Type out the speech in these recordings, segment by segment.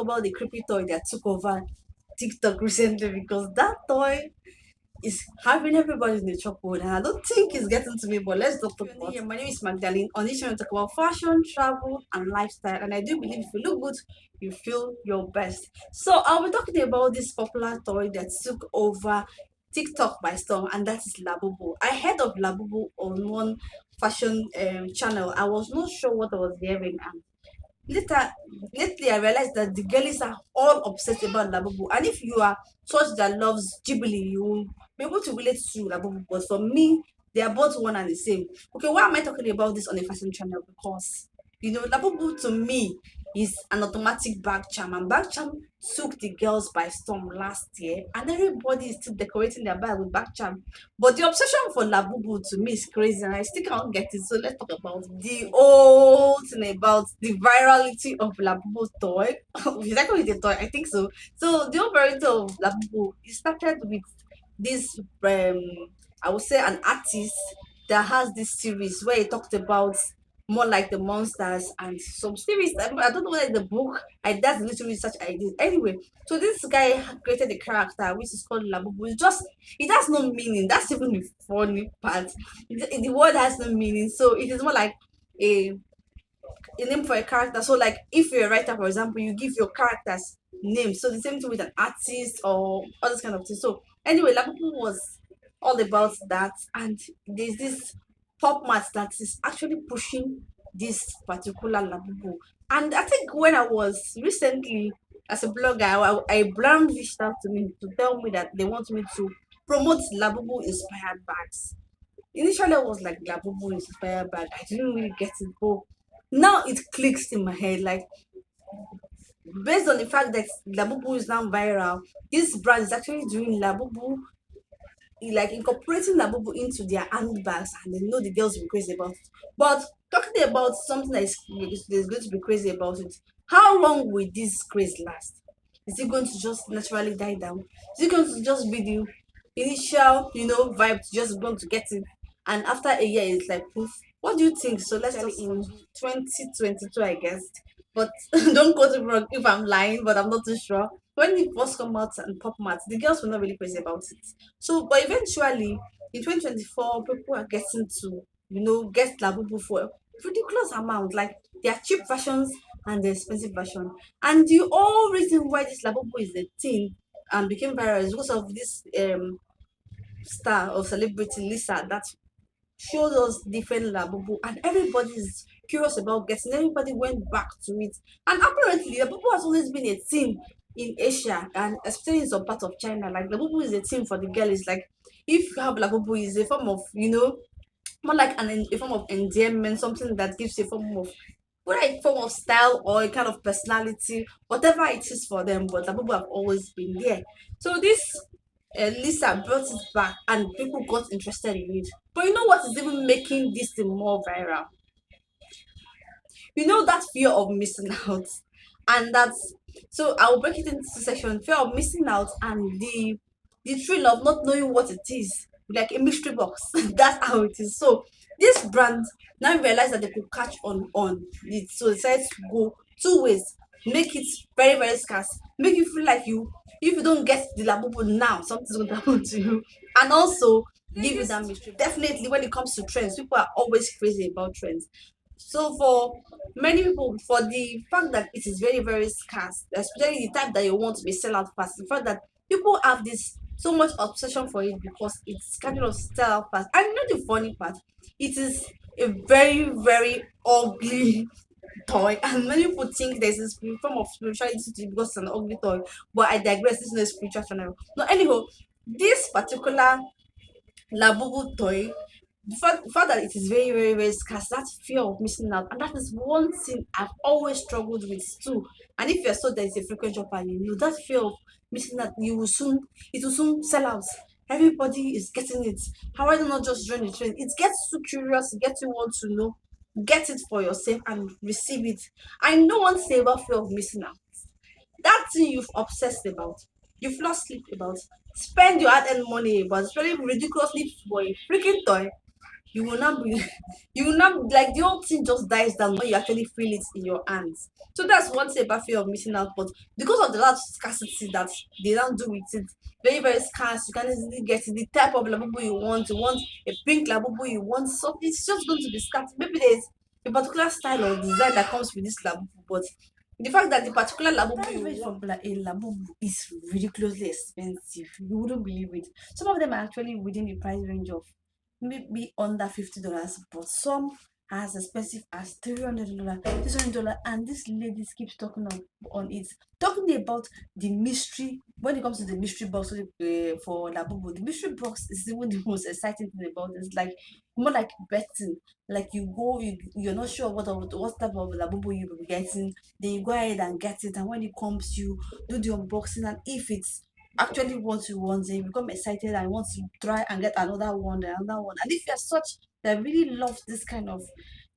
about the creepy toy that took over TikTok recently because that toy is having everybody in the chokehold, and I don't think it's getting to me. But let's talk about. My name is Magdalene. On this channel, we talk about fashion, travel, and lifestyle. And I do believe if you look good, you feel your best. So I'll be talking about this popular toy that took over TikTok by storm, and that is LABUBU. I heard of LABUBU on one fashion channel. I was not sure what I was hearing, and later lately I realized that the girlies are all obsessed about Labubu. And if you are such that loves Ghibli, you will be able to relate to Labubu. But for me, they are both one and the same. Okay, why am I talking about this on a fashion channel? Because Labubu to me is an automatic bag charm, and bag charm took the girls by storm last year, and everybody is still decorating their bag with bag charm. But the obsession for Labubu to me is crazy, and I still can't get it. So let's talk about the whole thing about the virality of Labubu toy. Is that called it a toy? I think so. So the whole virality of Labubu, it started with this I would say an artist that has this series where he talked about more like the monsters and some series. I don't know whether the book. That's literally such ideas. Anyway, so this guy created a character which is called Labubu. It's just it has no meaning. That's even the funny part. The word has no meaning, so it is more like a a name for a character. So like if you're a writer, for example, you give your characters names. So the same thing with an artist or all this kind of thing. So anyway, Labubu was all about that, and there's this pop mat that is actually pushing this particular Labubu. And I think when I was recently as a blogger, a brand reached out to me to tell me that they want me to promote Labubu inspired bags. Initially, I was like Labubu inspired bag. I didn't really get it, but now it clicks in my head. Like based on the fact that Labubu is now viral, this brand is actually doing Labubu, like incorporating Labubu into their handbags, and they know the girls will be crazy about it. But talking about something that is going to be crazy about it, how long will this craze last? Is it going to just naturally die down? Is it going to just be the initial, vibe to just want to get it, and after a year it's like poof? What do you think? So let's just in 2022, I guess. But don't quote me wrong if I'm lying, but I'm not too sure. When it first come out and pop mats, the girls were not really crazy about it. So, but eventually, in 2024, people are getting to, get Labubu for ridiculous amount. Like, there are cheap versions and the expensive version. And the whole reason why this Labubu is a thing and became viral is because of this star or celebrity Lisa that showed us different Labubu, and everybody is curious about getting. Everybody went back to it, and apparently Labubu has always been a thing in Asia, and especially in some part of China. Like Labubu is a thing for the girls. Like if you have Labubu, is a form of more like a form of endearment, something that gives a form of whether a form of style or a kind of personality, whatever it is for them. But Labubu have always been there. So this Lisa brought it back, and people got interested in it. But you know what is even making this thing more viral? That fear of missing out, and that's so I'll break it into section: fear of missing out and the thrill of not knowing what it is, like a mystery box. That's how it is. So this brand now realize that they could catch on it, so decided to go two ways: make it very very scarce, make you feel like if you don't get the Labubu now, something's going to happen to you, and also give you that mystery. Definitely, when it comes to trends, people are always crazy about trends. So for many people, for the fact that it is very very scarce, especially the type that you want to be sell out fast, the fact that people have this so much obsession for it because it's kind of sell out fast. And the funny part, it is a very very ugly toy, and many people think there's a form of spirituality to it because it's an ugly toy. But I digress. This is not a spiritual channel. No, anyhow, this particular Labubu toy, the fact that it is very, very, very scarce, that fear of missing out, and that is one thing I've always struggled with too. And if you're so that it's a frequent shopper, that fear of missing out, it will soon sell out. Everybody is getting it. How why not just join the trend? It gets too curious, it gets you want to know, get it for yourself and receive it. I know one thing about fear of missing out. That thing you've obsessed about, you've lost sleep about, spend your hard-earned money about, spending ridiculously for a freaking toy, you will not be you will not like the whole thing just dies down when you actually feel it in your hands. So that's one thing about fear of missing out. But because of the large scarcity that they don't do with it, very, very scarce, you can easily get it. The type of labubu you want a pink labubu you want, so it's just going to be scarce. Maybe there's a particular style or design that comes with this labubu, but the fact that the particular labubu you want from a labubu is ridiculously expensive. You wouldn't believe it. Some of them are actually within the price range of maybe under $50, but some as expensive as $300, $600, and this lady keeps talking on it, talking about the mystery. When it comes to the mystery box for Labubu, the mystery box is even the most exciting thing about this. Like more like betting. Like you're not sure what type of Labubu you will be getting. Then you go ahead and get it, and when it comes, you do the unboxing, and if it's actually what you want, then you become excited and want to try and get another one and another one. And if you're such that really loves this kind of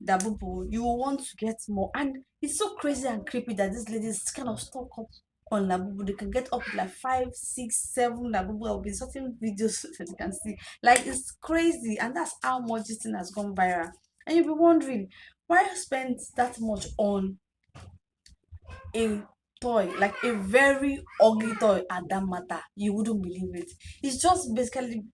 Labubu, you will want to get more. And it's so crazy and creepy that this lady is kind of stuck up on Labubu. They can get up to like 5, 6, 7 Labubu. I'll be certain videos that you can see. Like it's crazy, and that's how much this thing has gone viral. And you'll be wondering why spend that much on a toy, like a very ugly toy at that matter. You wouldn't believe it. It's just basically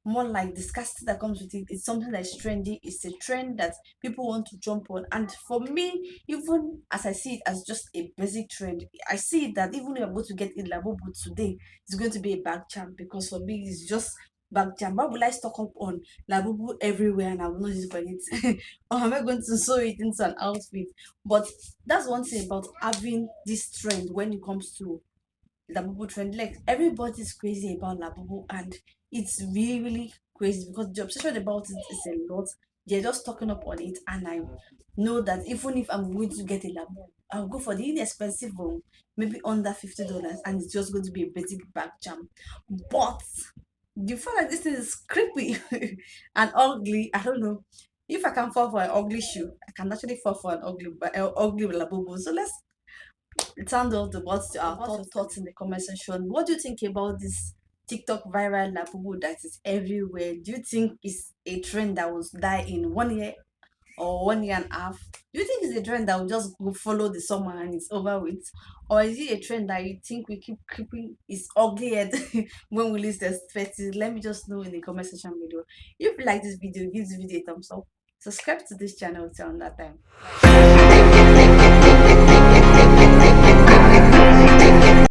more like the scarcity that comes with it. It's something that's trendy. It's a trend that people want to jump on. And for me, even as I see it as just a basic trend, I see it that even if I'm going to get a Labubu today, it's going to be a bag charm, because for me it's just bag charm. Why will I stock up on Labubu everywhere and I will not use it for it? Or am I going to sew it into an outfit? But that's one thing about having this trend when it comes to Labubu trend. Like everybody's crazy about Labubu, and it's really, really crazy because the obsession about it is a lot. They're just talking up on it, and I know that even if I'm going to get a Labubu, I'll go for the inexpensive one, maybe under $50, and it's just going to be a basic back jam. But the fact that this thing is creepy and ugly, I don't know. If I can fall for an ugly shoe, I can actually fall for an ugly Labubu. So let's sound out about our thoughts in the comment section. What do you think about this TikTok viral labubu that is everywhere? Do you think it's a trend that will die in 1 year or 1 year and a half? Do you think it's a trend that will just go follow the summer and it's over with? Or is it a trend that you think we keep creeping is ugly head when we least expect it? Let me just know in the comment section below. If you like this video, give this video a thumbs up. Subscribe to this channel till that time.